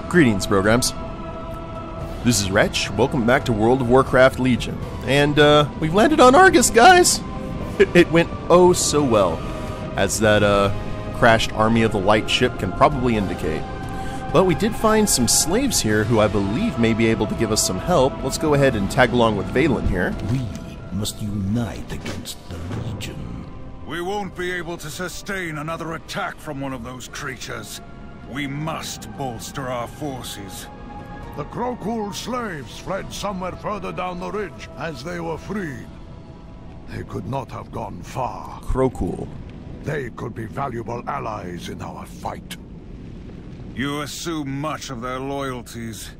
Greetings, programs. This is Wretch. Welcome back to World of Warcraft Legion. And, we've landed on Argus, guys! It went oh so well, as that, crashed Army of the Light ship can probably indicate. But we did find some slaves here who I believe may be able to give us some help. Let's go ahead and tag along with Velen here. We must unite against the Legion. We won't be able to sustain another attack from one of those creatures. We must bolster our forces. The Krokul slaves fled somewhere further down the ridge as they were freed. They could not have gone far. Krokul. They could be valuable allies in our fight. You assume much of their loyalties.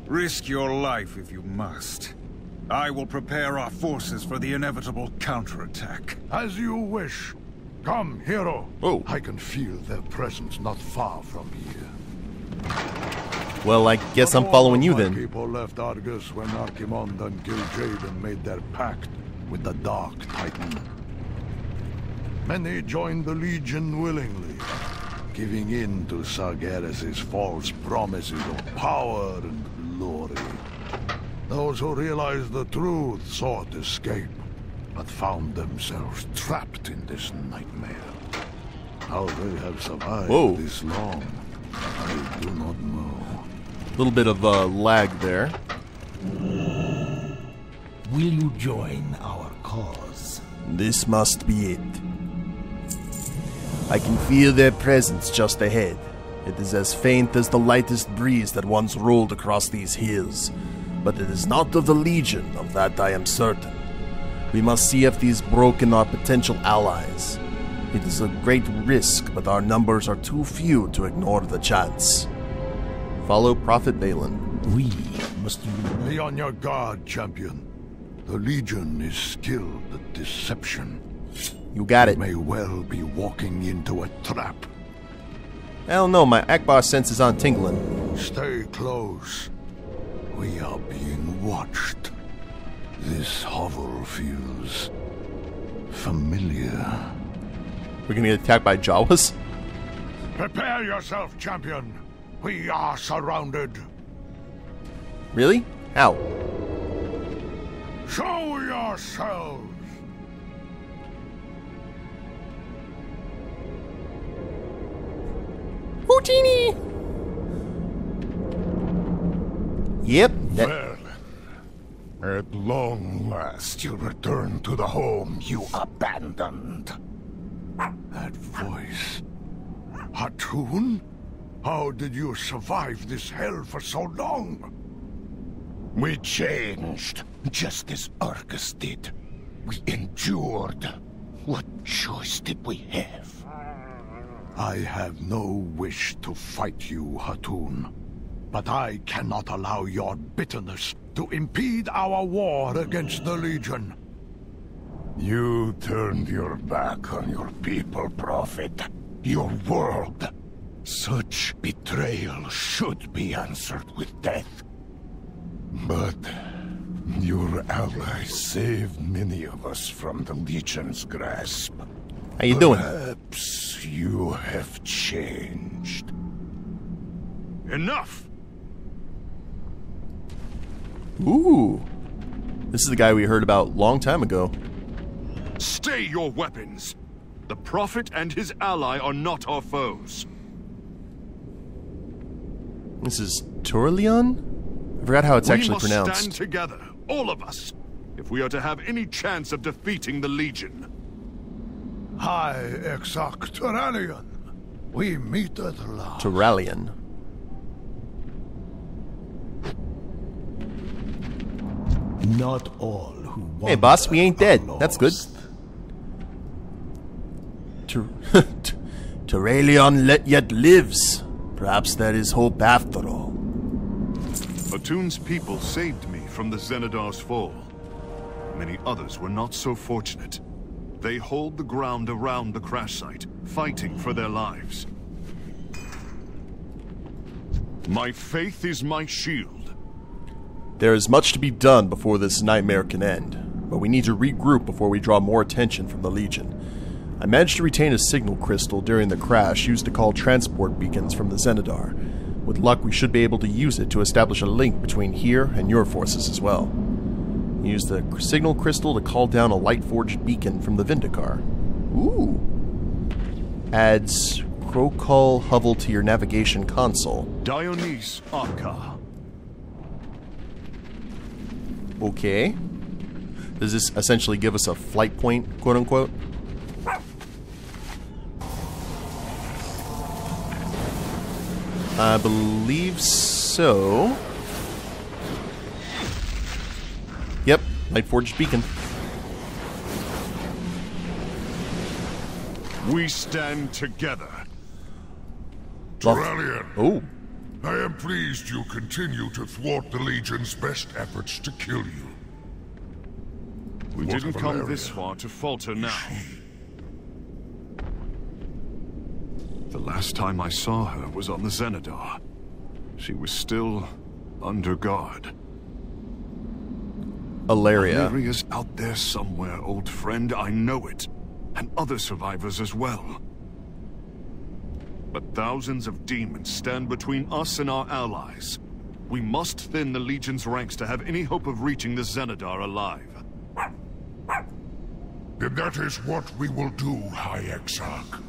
Risk your life if you must. I will prepare our forces for the inevitable counterattack. As you wish. Come, hero. Oh. I can feel their presence not far from here. Well, I guess I'm following you then. People left Argus when Archimond and Gil'jaeden made their pact with the Dark Titan. Many joined the Legion willingly, giving in to Sargeras' false promises of power and glory. Those who realized the truth sought escape, but found themselves trapped in this nightmare. How they have survived this long, I do not know. A little bit of lag there. Will you join our cause? This must be it. I can feel their presence just ahead. It is as faint as the lightest breeze that once rolled across these hills. But it is not of the Legion, of that I am certain. We must see if these broken are potential allies. It is a great risk, but our numbers are too few to ignore the chance. Follow Prophet Velen. We must unite. Be on your guard, champion. The Legion is skilled at deception. You got it. May well be walking into a trap. Hell no, my Akbar sense is on tingling. Stay close. We are being watched. This hovel feels familiar. We're gonna get attacked by Jawas? Prepare yourself, champion. We are surrounded. Really? How? Show yourselves. Houdini! Yep. Well, at long last you return to the home you abandoned. That voice. Hatun? How did you survive this hell for so long? We changed, just as Argus did. We endured. What choice did we have? I have no wish to fight you, Hatun. But I cannot allow your bitterness to impede our war against the Legion. You turned your back on your people, Prophet. Your world. Such betrayal should be answered with death. But your allies saved many of us from the Legion's grasp. How you doing? Perhaps you have changed. Enough! Ooh. This is the guy we heard about a long time ago. Stay your weapons! The Prophet and his ally are not our foes. This is Turalyon? I forgot how it's actually pronounced. We must stand together, all of us, if we are to have any chance of defeating the Legion. High Exarch Turalyon. We meet at last. Turalyon. Not all who want. Hey boss, we ain't dead. That's good. Turalyon yet lives. Perhaps there is hope after all. Hatun's people saved me from the Xenadar's fall. Many others were not so fortunate. They hold the ground around the crash site, fighting for their lives. My faith is my shield. There is much to be done before this nightmare can end, but we need to regroup before we draw more attention from the Legion. I managed to retain a signal crystal during the crash used to call transport beacons from the Xenadar, With luck, we should be able to use it to establish a link between here and your forces as well. Use the signal crystal to call down a light-forged beacon from the Vindicaar. Ooh. Adds Crocol Hovel to your navigation console. Dionys Arca. Okay. Does this essentially give us a flight point, quote-unquote? I believe so. Yep, light-forged beacon. We stand together. Turalyon, Oh. I am pleased you continue to thwart the Legion's best efforts to kill you. We What didn't of come Valeria? this far to falter now. The last time I saw her was on the Zenadar. She was still under guard. Alaria. Valeria's out there somewhere, old friend. I know it. And other survivors as well. But thousands of demons stand between us and our allies. We must thin the Legion's ranks to have any hope of reaching the Zenadar alive. Then that is what we will do, High Exarch.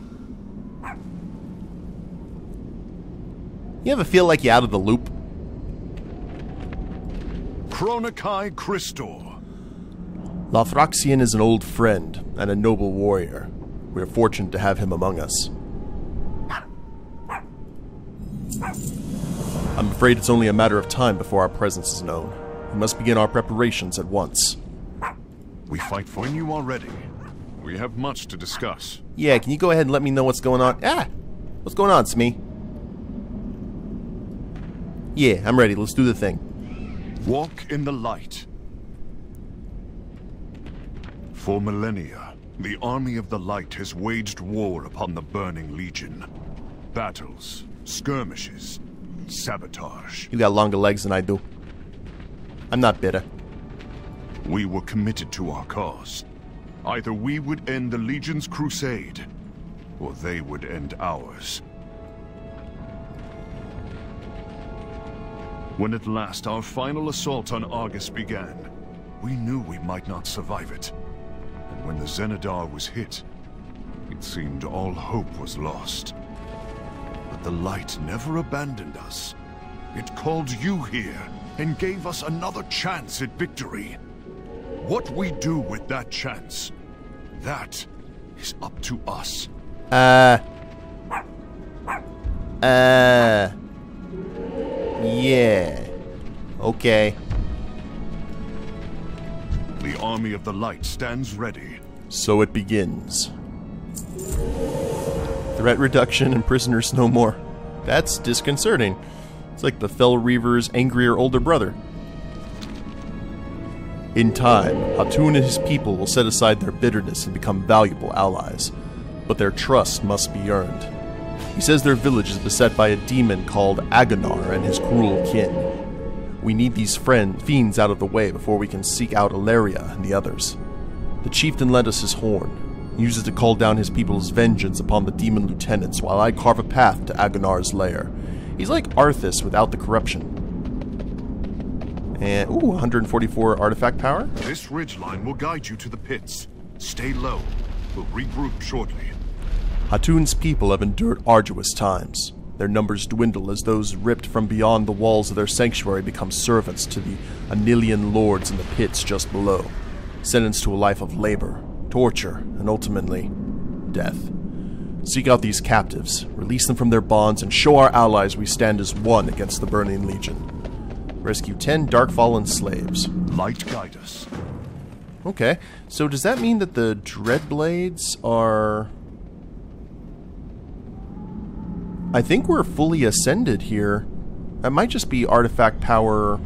You ever feel like you're out of the loop? Chronikai Christor. Lothroxian is an old friend and a noble warrior. We are fortunate to have him among us. I'm afraid it's only a matter of time before our presence is known. We must begin our preparations at once. We fight for when you are ready. We have much to discuss. Yeah, can you go ahead and let me know what's going on? Ah! What's going on, Smee? Yeah, I'm ready. Let's do the thing. Walk in the light. For millennia, the Army of the Light has waged war upon the Burning Legion. Battles, skirmishes, sabotage. You got longer legs than I do. I'm not bitter. We were committed to our cause. Either we would end the Legion's crusade, or they would end ours. When at last our final assault on Argus began, we knew we might not survive it. And when the Zenadar was hit, it seemed all hope was lost. But the light never abandoned us. It called you here and gave us another chance at victory. What we do with that chance, that is up to us. Yeah. Okay. The Army of the Light stands ready. So it begins. Threat reduction and prisoners no more. That's disconcerting. It's like the Fel Reaver's angrier older brother. In time, Hatun and his people will set aside their bitterness and become valuable allies. But their trust must be earned. He says their village is beset by a demon called Agonar and his cruel kin. We need these fiends out of the way before we can seek out Alaria and the others. The chieftain lent us his horn. He uses it to call down his people's vengeance upon the demon lieutenants while I carve a path to Agonar's lair. He's like Arthas without the corruption. And, ooh, 144 artifact power? This ridgeline will guide you to the pits. Stay low. We'll regroup shortly. Hatun's people have endured arduous times. Their numbers dwindle as those ripped from beyond the walls of their sanctuary become servants to the Anilian lords in the pits just below, sentenced to a life of labor, torture, and ultimately, death. Seek out these captives, release them from their bonds, and show our allies we stand as one against the Burning Legion. Rescue 10 Darkfallen slaves. Light guide us. Okay, so does that mean that the Dreadblades are... I think we're fully ascended here. That might just be artifact power...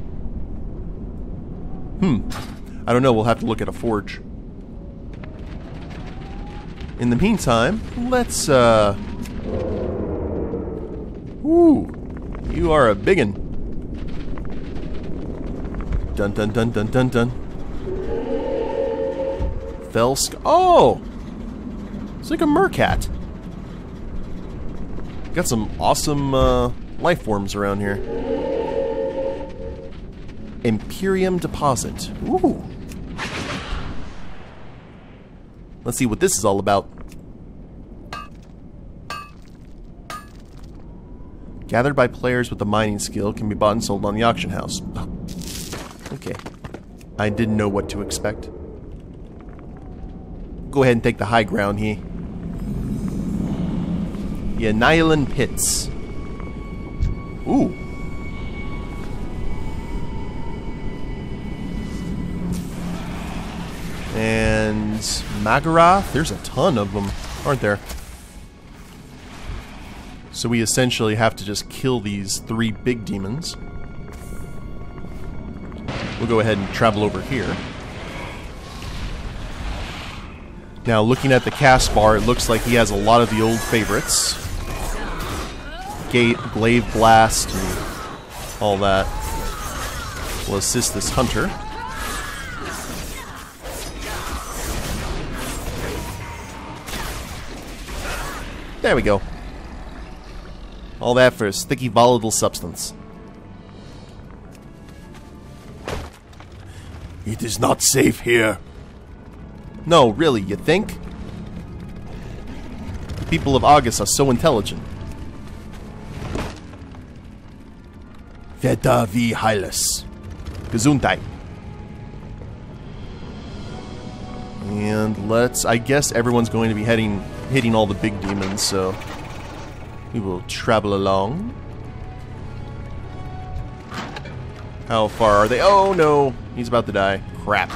I don't know, we'll have to look at a forge. In the meantime, let's, Ooh, you are a biggin'. Dun dun dun dun dun dun. Felsk. Oh! It's like a mercat. Got some awesome life forms around here. Imperium deposit. Ooh. Let's see what this is all about. Gathered by players with a mining skill, can be bought and sold on the auction house. Oh. Okay. I didn't know what to expect. Go ahead and take the high ground here. The Anilan Pits. Ooh. And Magaroth. There's a ton of them, aren't there? So we essentially have to just kill these 3 big demons. We'll go ahead and travel over here. Now, looking at the cast bar, it looks like he has a lot of the old favorites. Glaive Blast and all that. Will assist this hunter. There we go. All that for a sticky, volatile substance. It is not safe here. No, really, you think? The people of August are so intelligent. Veta vi Hylas. Gesundheit. And I guess everyone's going to be hitting all the big demons, so we will travel along. How far are they? Oh no, he's about to die. Crap.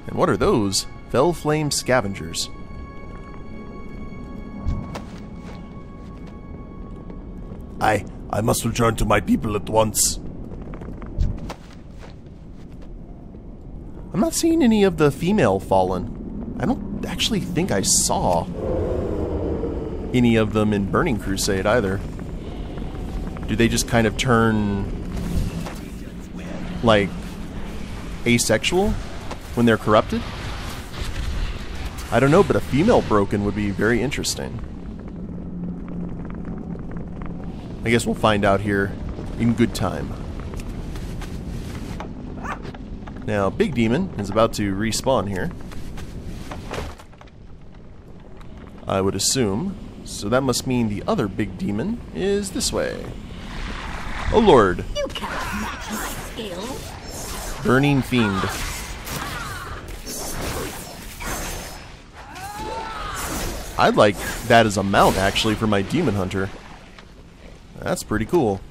And what are those? Fell Flame Scavengers. I must return to my people at once. I'm not seeing any of the female Fallen. I don't actually think I saw any of them in Burning Crusade either. Do they just kind of turn, like, asexual when they're corrupted? I don't know, but a female Broken would be very interesting. I guess we'll find out here in good time. Now, Big Demon is about to respawn here. I would assume. So that must mean the other Big Demon is this way. Oh Lord. You can't match my skill. Burning Fiend. I'd like that as a mount, actually, for my Demon Hunter. That's pretty cool.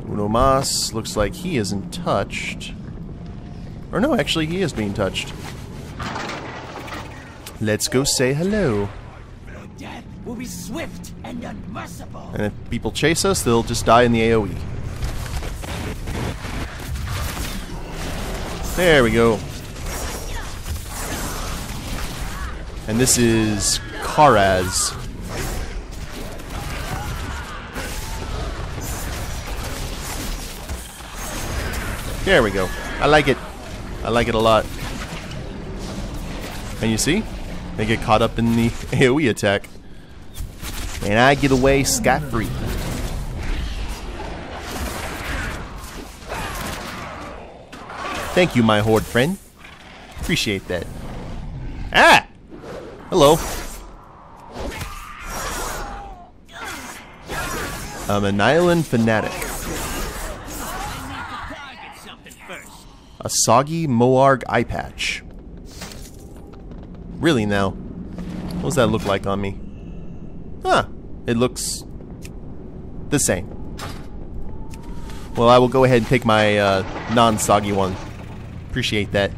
Uno Mas looks like he isn't touched. Or no, actually he is being touched. Let's go say hello. Death will be swift and unmerciful. And if people chase us, they'll just die in the AoE. There we go. And this is Karaz. There we go. I like it. I like it a lot. And you see? They get caught up in the AoE attack. And I get away scot-free. Thank you, my horde friend. Appreciate that. Ah! Hello. I'm an island fanatic. A soggy Moarg eye patch. Really now? What does that look like on me? Huh. It looks the same. Well, I will go ahead and take my non-soggy one. Appreciate that.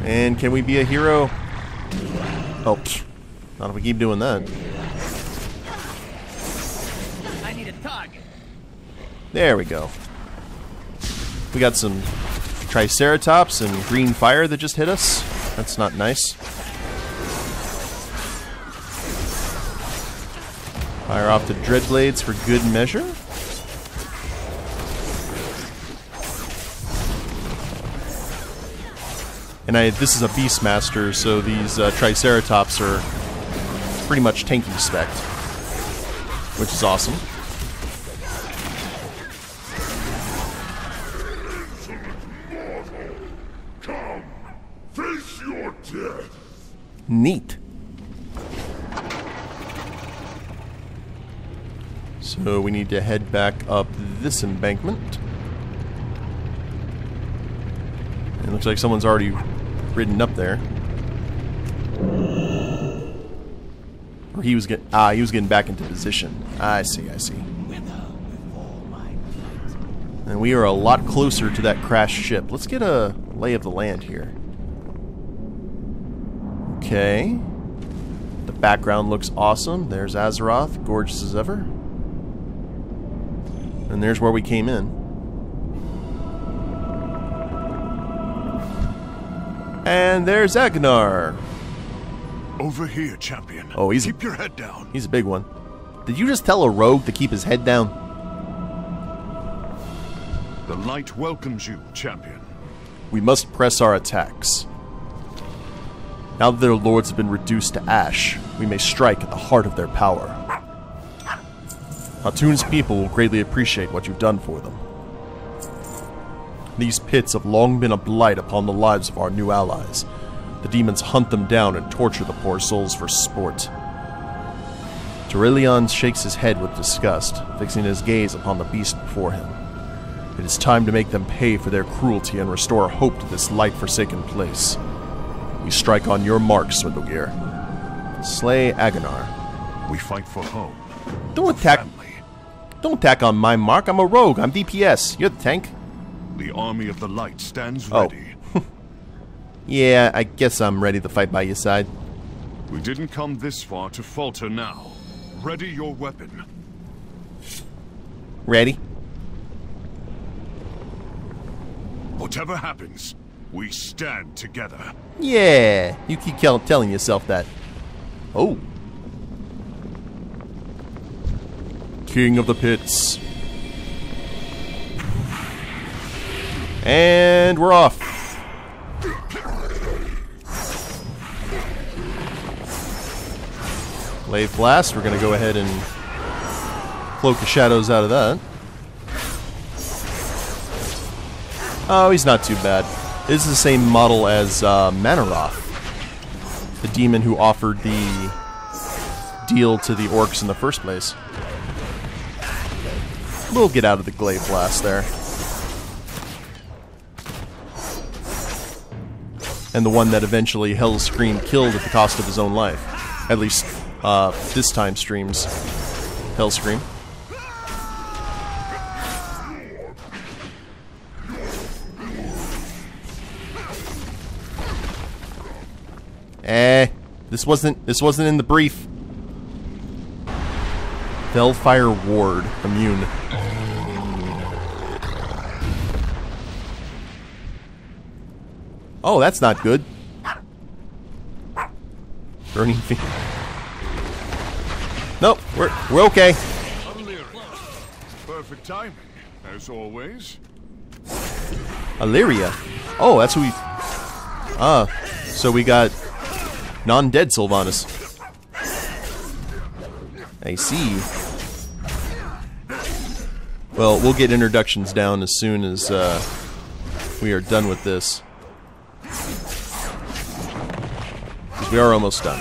And can we be a hero? Oh, not if we keep doing that. I need a target. There we go. We got some Triceratops and green fire that just hit us. That's not nice. Fire off the Dreadblades for good measure. And this is a Beastmaster, so these Triceratops are pretty much tanky spec, which is awesome. Come, face your death. Neat. So we need to head back up this embankment. It looks like someone's already ridden up there. Or he was getting back into position. I see. And we are a lot closer to that crashed ship. Let's get a lay of the land here. Okay. The background looks awesome. There's Azeroth, gorgeous as ever. And there's where we came in. And there's Agnar. Over here, champion. Oh, keep your head down. He's a big one. Did you just tell a rogue to keep his head down? The light welcomes you, champion. We must press our attacks. Now that their lords have been reduced to ash, we may strike at the heart of their power. Hatune's people will greatly appreciate what you've done for them. These pits have long been a blight upon the lives of our new allies. The demons hunt them down and torture the poor souls for sport. Turalyon shakes his head with disgust, fixing his gaze upon the beast before him. It is time to make them pay for their cruelty and restore hope to this light-forsaken place. We strike on your mark, Swindlegear. Slay Agnar. We fight for home. Don't attack on my mark. I'm a rogue. I'm DPS. You're the tank. The army of the light stands ready. Yeah, I guess I'm ready to fight by your side. We didn't come this far to falter now. Ready your weapon. Ready? Whatever happens, we stand together. Yeah, you keep telling yourself that. Oh. King of the Pits. And we're off. Glaive Blast, we're going to go ahead and cloak the shadows out of that. Oh, he's not too bad. This is the same model as Manaroth, the demon who offered the deal to the orcs in the first place. We'll get out of the Glaive Blast there. And the one that eventually Hellscream killed at the cost of his own life. At least, this time streams Hellscream. This wasn't in the brief. Hellfire Ward, immune. Oh, that's not good. Burning Fiend. Nope, we're okay. Perfect timing, as always. Illyria. Oh, that's who we... so we got non-dead Sylvanas. I see. Well, we'll get introductions down as soon as we are done with this. We are almost done.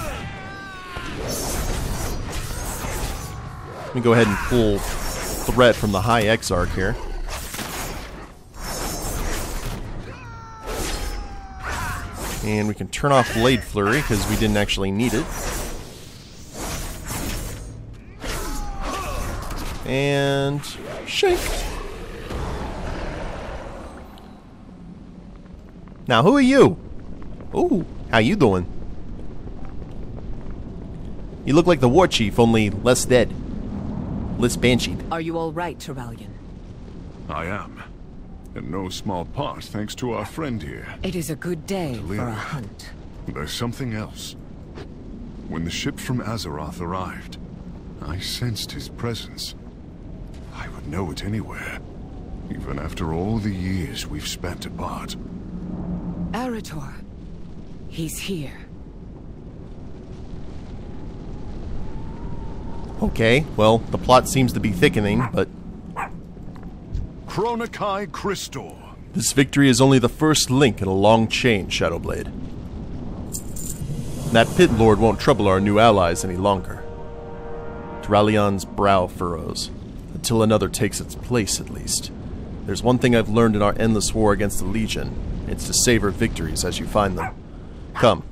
Let me go ahead and pull threat from the High Exarch here. And we can turn off Blade Flurry because we didn't actually need it. And shake. Now, who are you? Ooh, how you doing? You look like the War Chief, only less dead. Less bansheed. Are you all right, Turalyon? I am. In no small part thanks to our friend here. It is a good day for a hunt. There's something else. When the ship from Azeroth arrived, I sensed his presence. I would know it anywhere, even after all the years we've spent apart. Arator, He's here. Okay, well, the plot seems to be thickening, but Chronokai Christor. this victory is only the first link in a long chain, Shadowblade. That pit lord won't trouble our new allies any longer. Turalyon's brow furrows. Until another takes its place, at least. There's one thing I've learned in our endless war against the Legion. It's to savor victories as you find them. Come,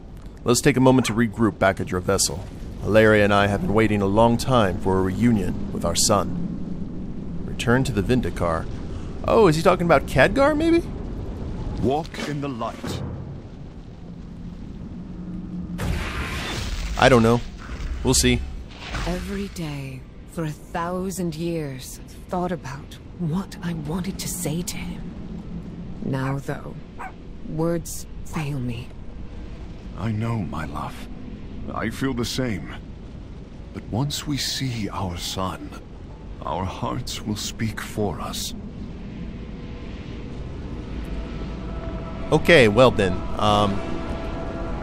let's take a moment to regroup back at your vessel. Hilaria and I have been waiting a long time for a reunion with our son. Return to the Vindicaar. Oh, is he talking about Khadgar, maybe? Walk in the light. I don't know. We'll see. Every day, for 1,000 years, I've thought about what I wanted to say to him. Now, though, words fail me. I know, my love. I feel the same. But once we see our son, our hearts will speak for us. Okay, well then,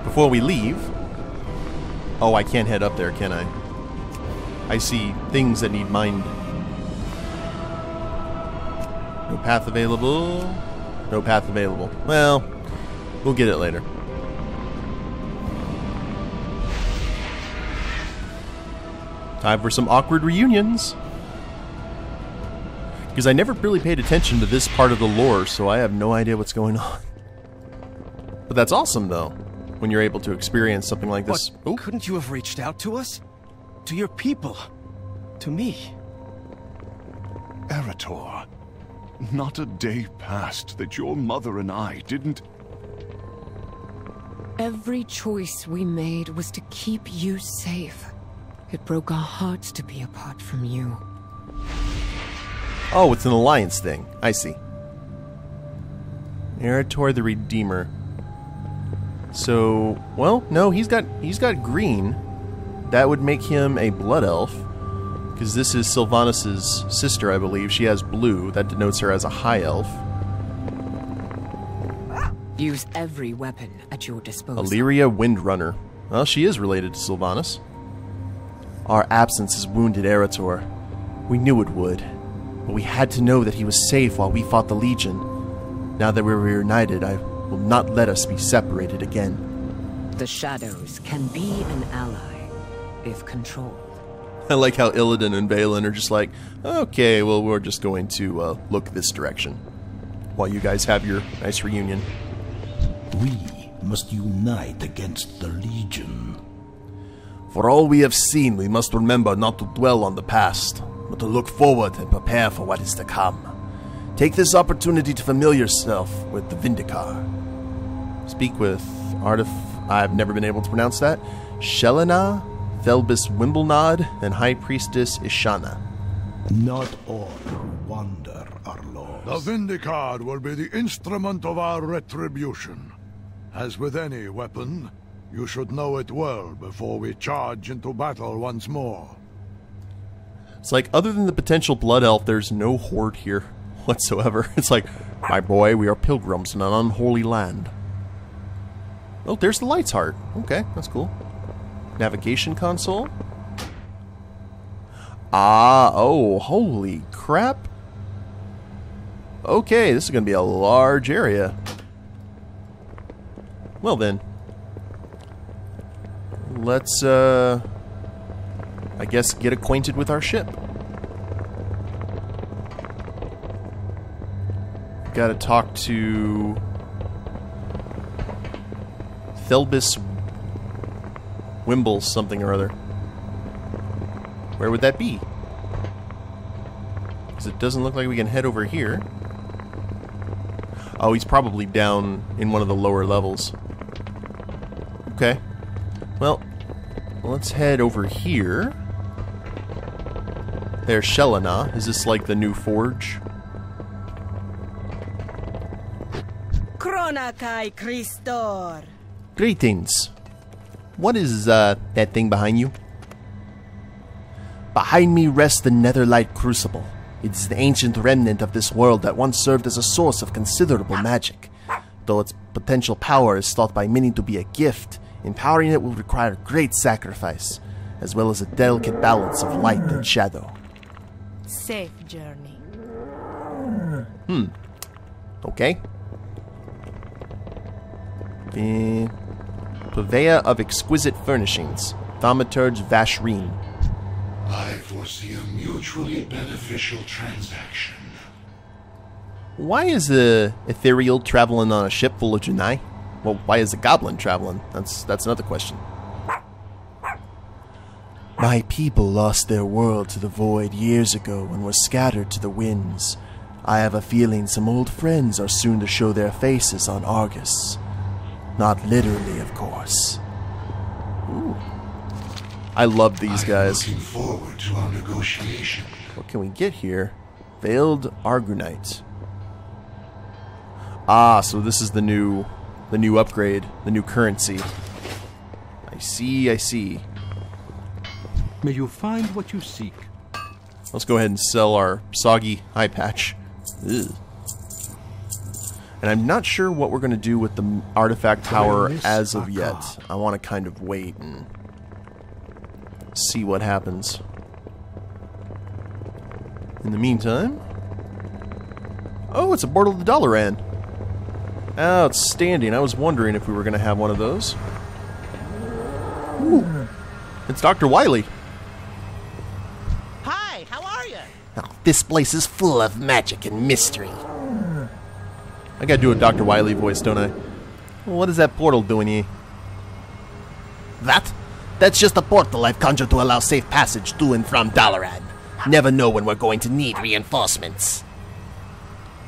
before we leave... Oh, I can't head up there, can I? I see things that need mind. No path available. No path available. Well, we'll get it later. Time for some awkward reunions. Because I never really paid attention to this part of the lore, so I have no idea what's going on. But that's awesome, though, when you're able to experience something like this. But couldn't you have reached out to us? To your people? To me? Erator, not a day passed that your mother and I didn't... Every choice we made was to keep you safe. It broke our hearts to be apart from you. Oh, it's an alliance thing. I see. Erator the Redeemer. So, well, no, he's got green. That would make him a blood elf, because this is Sylvanas' sister, I believe. She has blue. That denotes her as a high elf. Use every weapon at your disposal. Illyria Windrunner. Well, she is related to Sylvanas. Our absence has wounded Erator. We knew it would, but we had to know that he was safe while we fought the Legion. Now that we're reunited, I will not let us be separated again. The shadows can be an ally, if controlled. I like how Illidan and Velen are just like, okay, well, we're just going to look this direction while you guys have your nice reunion. We must unite against the Legion. For all we have seen, we must remember not to dwell on the past, but to look forward and prepare for what is to come. Take this opportunity to familiar yourself with the Vindicaar. Speak with I've never been able to pronounce that. Shelena, Thelbis Wimblenod, and High Priestess Ishana. Not all who wander are lost. The Vindicaar will be the instrument of our retribution. As with any weapon, you should know it well before we charge into battle once more. It's like, other than the potential blood elf, there's no horde here whatsoever. It's like, my boy, we are pilgrims in an unholy land. Oh, there's the Light's Heart. Okay, that's cool. Navigation console. Oh, holy crap. Okay, this is going to be a large area. Well then. Let's, I guess, get acquainted with our ship. Gotta talk to Thelbis Wimble something or other. Where would that be? Because it doesn't look like we can head over here. Oh, he's probably down in one of the lower levels. Okay. Well, let's head over here. There's Shelena. Is this like the new forge? Chronokai Christor. Greetings. What is that thing behind you? Behind me rests the Netherlight Crucible. It is the ancient remnant of this world that once served as a source of considerable magic. Though its potential power is thought by many to be a gift, empowering it will require great sacrifice, as well as a delicate balance of light and shadow. Safe journey. Okay. The Purveyor of Exquisite Furnishings, Thaumaturge Vashreen. I foresee a mutually beneficial transaction. Why is a ethereal traveling on a ship full of Junai? Well, why is a goblin traveling? That's another question. My people lost their world to the void years ago and were scattered to the winds. I have a feeling some old friends are soon to show their faces on Argus. Not literally, of course. Ooh. I love these guys. Looking forward to our negotiation. What can we get here? Veiled Argunite. Ah, so this is the new upgrade, the new currency. I see. May you find what you seek. Let's go ahead and sell our soggy eye patch. Ugh. And I'm not sure what we're going to do with the artifact power as of yet. I want to kind of wait and see what happens. In the meantime... Oh, it's a portal to Dalaran. Outstanding. I was wondering if we were going to have one of those. Ooh. It's Dr. Wily. Hi, how are you? Oh, this place is full of magic and mystery. I gotta do a Dr. Wily voice, don't I? Well, what is that portal doing here? That's just a portal I've conjured to allow safe passage to and from Dalaran. Never know when we're going to need reinforcements.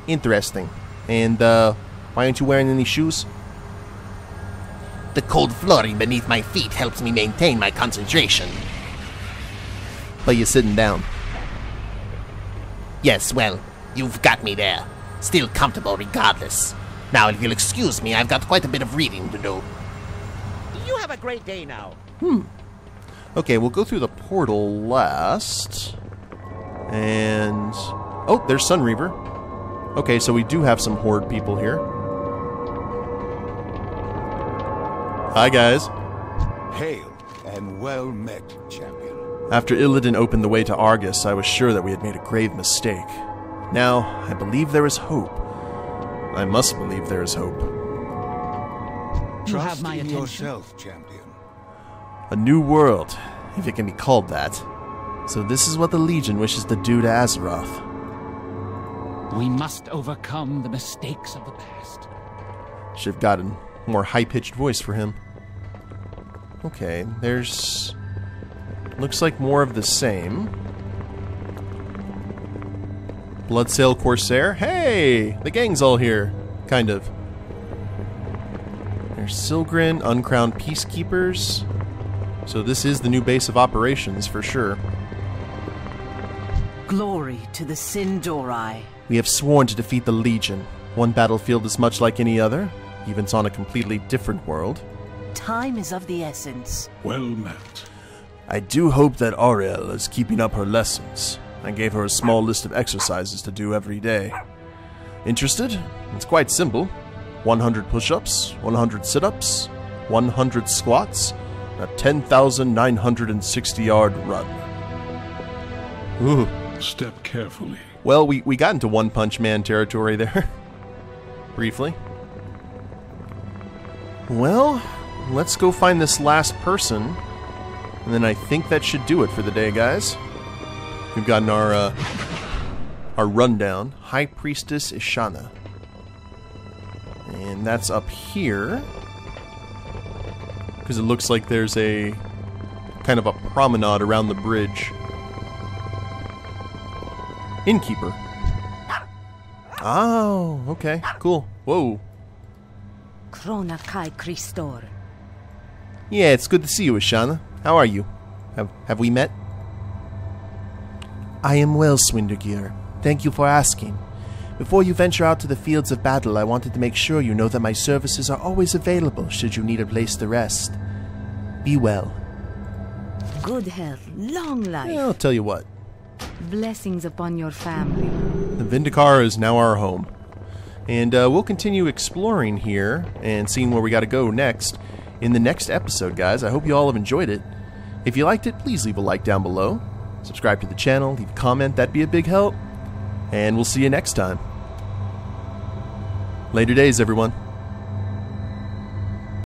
Interesting. And, why aren't you wearing any shoes? The cold flooring beneath my feet helps me maintain my concentration. But you're sitting down. Yes, well, you've got me there. Still comfortable regardless. Now, if you'll excuse me, I've got quite a bit of reading to do. You have a great day now. Okay, we'll go through the portal last. And... oh, there's Sunreaver. Okay, so we do have some Horde people here. Hi, guys. Hail and well met, champion. After Illidan opened the way to Argus, I was sure that we had made a grave mistake. Now, I believe there is hope. I must believe there is hope. You have my attention. Yourself, champion. A new world, if it can be called that. So this is what the Legion wishes to do to Azeroth. We must overcome the mistakes of the past. Should have gotten more high-pitched voice for him. Okay, there's... looks like more of the same. Bloodsail Corsair. Hey! The gang's all here. Kind of. There's Silgrin, Uncrowned Peacekeepers. So this is the new base of operations, for sure. Glory to the Sin'dorei. We have sworn to defeat the Legion. One battlefield is much like any other, even it's on a completely different world. Time is of the essence. Well met. I do hope that Auriel is keeping up her lessons. I gave her a small list of exercises to do every day. Interested? It's quite simple. 100 push-ups, 100 sit-ups, 100 squats, and a 10,960-yard run. Ooh. Step carefully. Well, we got into One Punch Man territory there. Briefly. Well, let's go find this last person. And then I think that should do it for the day, guys. We've gotten our rundown. High Priestess Ishana. And that's up here. Because it looks like there's a kind of a promenade around the bridge. Innkeeper. Oh, okay, cool. Whoa. Krona Kai Christor. Yeah, it's good to see you, Ishana. How are you? Have we met? I am well, Swindlegear. Thank you for asking. Before you venture out to the fields of battle, I wanted to make sure you know that my services are always available should you need a place to rest. Be well. Good health, long life. Yeah, I'll tell you what. Blessings upon your family. The Vindicaar is now our home. And we'll continue exploring here and seeing where we got to go next in the next episode, guys. I hope you all have enjoyed it. If you liked it, please leave a like down below. Subscribe to the channel, leave a comment, that'd be a big help. And we'll see you next time. Later days, everyone.